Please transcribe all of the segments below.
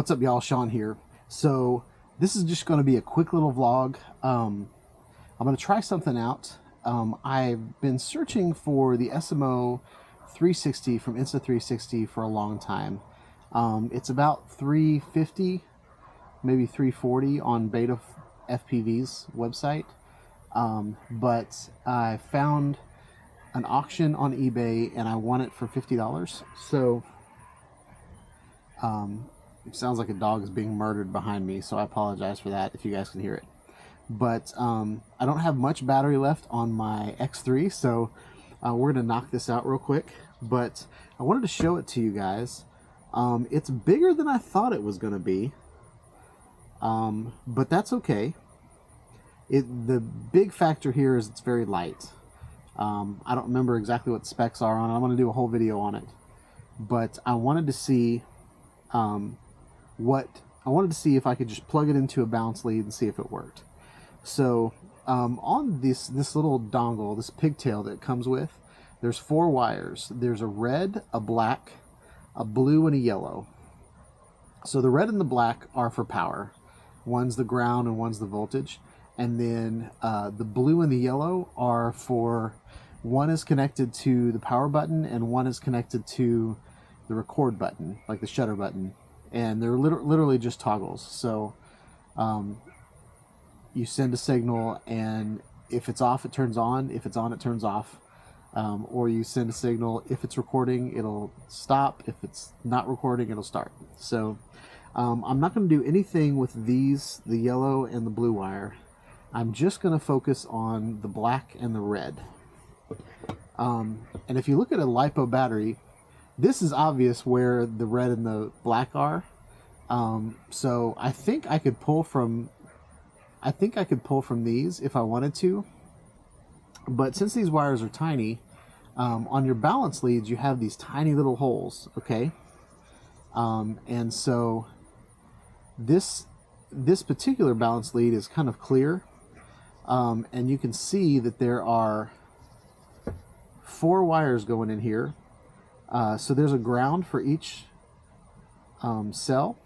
What's up, y'all? Sean here. So this is just going to be a quick little vlog. I'm going to try something out. I've been searching for the SMO 360 from Insta360 for a long time. It's about $350, maybe $340 on BETAFPV's website. But I found an auction on eBay and I won it for $50. So it sounds like a dog is being murdered behind me, so I apologize for that if you guys can hear it. But I don't have much battery left on my X3, so we're going to knock this out real quick. But I wanted to show it to you guys. It's bigger than I thought it was going to be, but that's okay. The big factor here is it's very light. I don't remember exactly what the specs are on it. I'm going to do a whole video on it. But I wanted to see if I could just plug it into a balance lead and see if it worked. So on this little dongle, this pigtail that it comes with, there's 4 wires. There's a red, a black, a blue, and a yellow. So the red and the black are for power. One's the ground and one's the voltage. And then the blue and the yellow are for, one is connected to the power button and one is connected to the record button, like the shutter button. And they're literally just toggles. So you send a signal, and if it's off, it turns on. If it's on, it turns off. Or you send a signal. If it's recording, it'll stop. If it's not recording, it'll start. So I'm not going to do anything with these, the yellow and the blue wire. I'm just going to focus on the black and the red. And if you look at a Lipo battery, this is obvious where the red and the black are. So I think I could pull from these if I wanted to. But since these wires are tiny, on your balance leads you have these tiny little holes, okay? And so this particular balance lead is kind of clear. And you can see that there are 4 wires going in here. So there's a ground for each cell,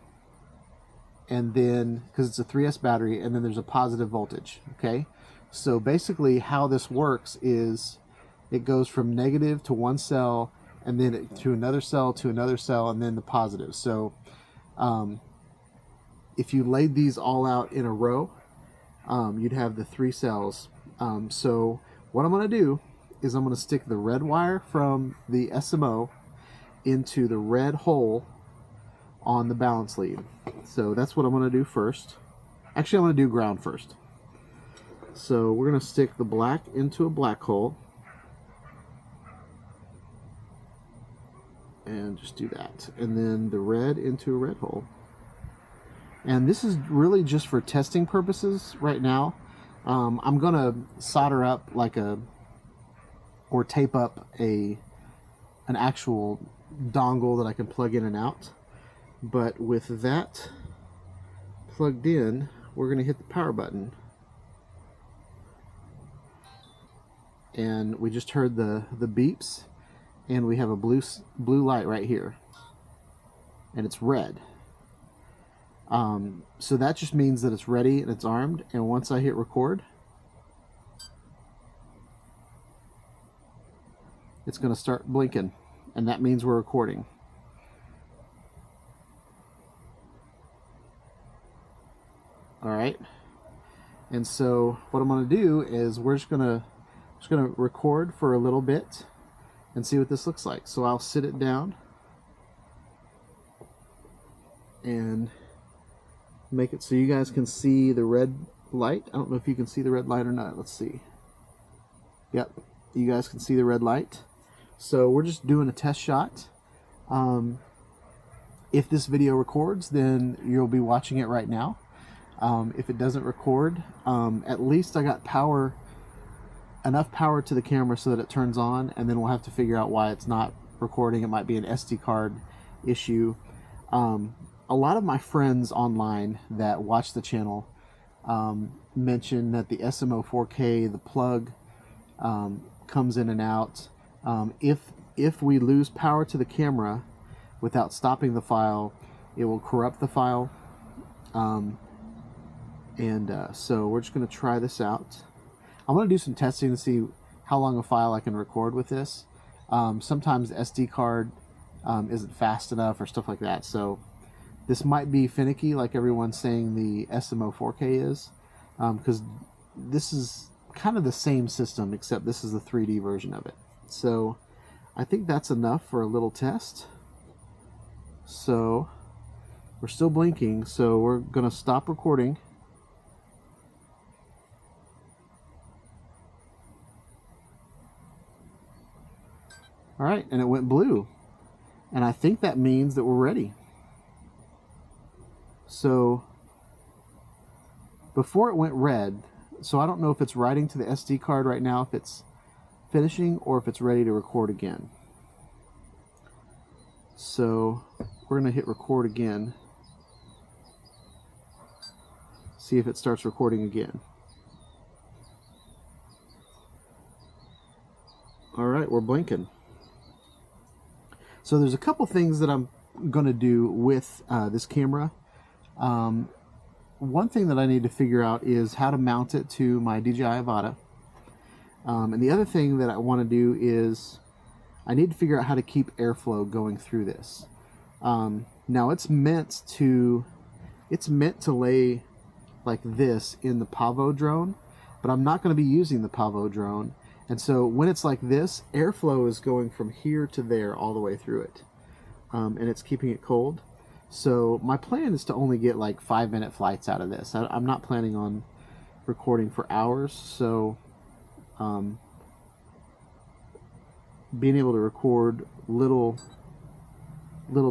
and then, because it's a 3S battery, and then there's a positive voltage, okay? So basically how this works is it goes from negative to one cell, and then to another cell, and then the positive. So if you laid these all out in a row, you'd have the 3 cells. So what I'm going to do is I'm going to stick the red wire from the SMO into the red hole on the balance lead. So that's what I'm going to do first. Actually, I'm going to do ground first. So we're going to stick the black into a black hole. And just do that. And then the red into a red hole. And this is really just for testing purposes right now. I'm going to solder up or tape up an actual dongle that I can plug in and out. But with that plugged in, we're going to hit the power button. And we just heard the beeps, and we have a blue light right here, and it's red. So that just means that it's ready and it's armed. And once I hit record, it's going to start blinking, and that means we're recording. All right. And so what I'm going to do is we're just going to record for a little bit and see what this looks like. So I'll sit it down and make it so you guys can see the red light. I don't know if you can see the red light or not. Let's see. Yep, you guys can see the red light. So we're just doing a test shot. If this video records, then you'll be watching it right now. If it doesn't record, at least I got enough power to the camera so that it turns on, and then we'll have to figure out why it's not recording. It might be an SD card issue. A lot of my friends online that watch the channel mention that the SMO 4K, the plug, comes in and out. If we lose power to the camera without stopping the file, it will corrupt the file. So we're just going to try this out. I'm going to do some testing to see how long a file I can record with this. Sometimes the SD card isn't fast enough or stuff like that, so this might be finicky like everyone's saying the SMO 4K is, because this is kind of the same system except this is the 3D version of it. So I think that's enough for a little test. So we're still blinking, so we're going to stop recording. All right, and it went blue. And I think that means that we're ready. So before it went red, so I don't know if it's writing to the SD card right now, if it's finishing, or if it's ready to record again. So we're going to hit record again. See if it starts recording again. All right, we're blinking. So there's a couple things that I'm going to do with this camera. One thing that I need to figure out is how to mount it to my DJI Avata. And the other thing that I want to do is I need to figure out how to keep airflow going through this. Now it's meant to lay like this in the Pavo drone, but I'm not going to be using the Pavo drone. And so when it's like this, airflow is going from here to there all the way through it. And it's keeping it cold. So my plan is to only get like 5-minute flights out of this. I'm not planning on recording for hours. So being able to record little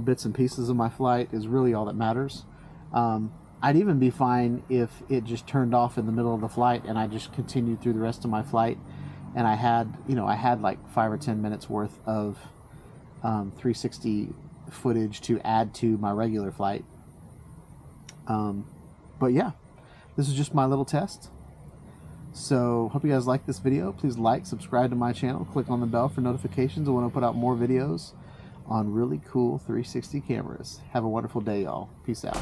bits and pieces of my flight is really all that matters. I'd even be fine if it just turned off in the middle of the flight and I just continued through the rest of my flight. And I had like 5 or 10 minutes worth of 360 footage to add to my regular flight. But yeah, this is just my little test. So hope you guys like this video. Please like, subscribe to my channel, click on the bell for notifications when I put out more videos on really cool 360 cameras. Have a wonderful day, y'all. Peace out.